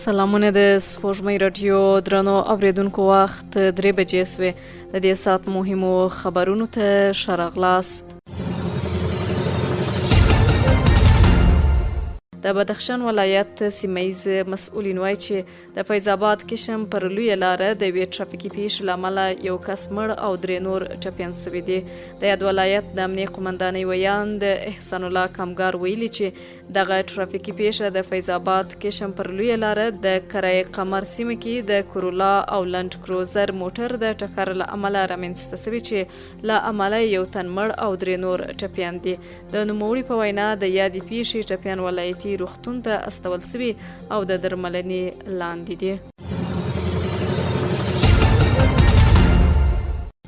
سلامونه د سپوږمۍ رادیو درنو اوریدونکو وخت 3 بجې سوې د دې سات مهمو خبرونو ته ښه راغلاست. د بدخشان ولایت سیمهیز مسؤلین وایي چې د فیض آباد کشم پر لویه لاره د یوې ټرافیکي پیښې له امله یو کس مړ او 3 نور ټپیان سوي دي. د یاد ولایت د امنیه قومندانۍ ویاند احسان الله کامګار ویلي چې دغه ټرافیکي پیښه د فیض آباد کشم پر لویه لاره د کره قمر سیمه کې د کورولا او لند کروزر موټر د ټکر له امله رامنځته سوي چې له امله یو تن مړ او 3 نور ټپیان دي. د نوموړي په وینا د یادې پیښې ټپیان ولایتي روغتون ته استول سوي او د درملنې لاندې دي.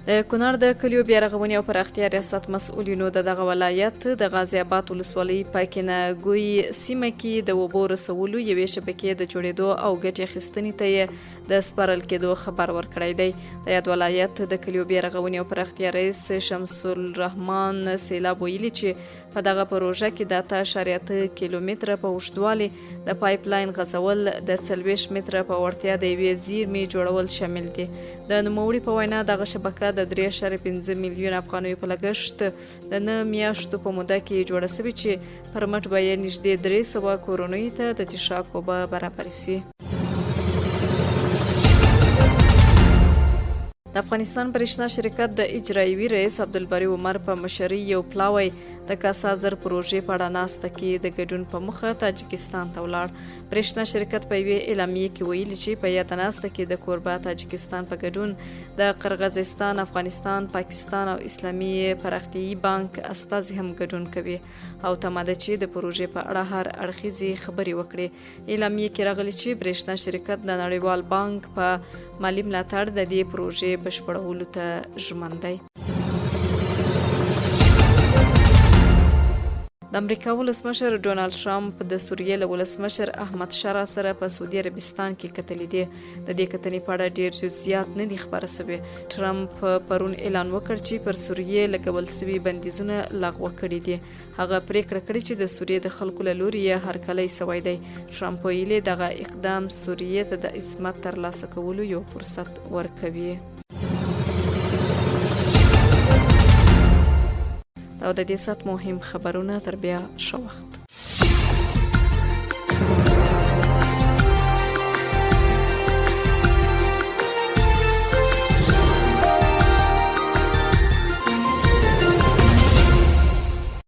د کونړ د کلیو بیارغونې او پراختیا ریاست مسؤلینو دغه ولایت د غازي آباد ولسوالۍ پاکینه ګوی سیمه کې د اوبو رسولو یوې شبکې د جوړېدو او ګټې اخیستنې ته یې د سپارل کېدو خبر ورکړی دی. د یاد ولایت د کلیو بیارغونې او پراختیا رئیس شمس الرحمن سیلاب ویلي چې په دغه پروژه کې د 8.8 کیلومتره په اوږدوالي د پایپ لاین غځول د 40 متره په وړتیا د یوې زیرمې جوړول شامل دي. د نوموړي په وینا دغه شبکه د 3.5 میلیون افغانیو په لګښت د 9 میاشتو په موده کې جوړه شوې چې پر مټ به یې نږدې 300 کورنیو ته د څښاک اوبه برابرې شي. د افغانستان برېښنا شرکت د اجرایوي رئیس عبدالباري عمر په مشرۍ یو پلاوی د کاسا زر پروژې په اړه ناسته کې د ګډون په موخه تاجکستان ته ولاړ. برېښنا شرکت په یوې اعلامیې کې ویلي چې په یاده ناسته کې د کوربه تاجکستان په ګډون د قرغیزستان، افغانستان، پاکستان او اسلامي پراختیایي بانک استازي هم ګډون کوي او تمه ده چې د پروژې په اړه هر اړخیزې خبرې وکړي. اعلامیې کې راغلي چې برېښنا شرکت د نړیوال بانک په مالي ملاتړ د دې پروژې بشپړولو ته ژمن دی. د امریکا ولسمشر ډونالد ټرمپ د سوریې له ولسمشر احمد شاه سره په سعودي عربستان کې کتلې دي. د دې کتنې په اړه ډېر جزئیات نه دي خبره شوي. ټرمپ پرون اعلان وکړ چې پر سوریې لګول شوي بندیزونه لغوه کړي دي. هغه پریکړه کړې چې د سوریې د خلکو له لوري یې هرکلی سوی دی. ټرمپ ویلي دغه اقدام سوریې ته د عظمت ترلاسه کولو یو فرصت ورکوي. او د دې سات مهم خبرونه تر بیا ښه وخت.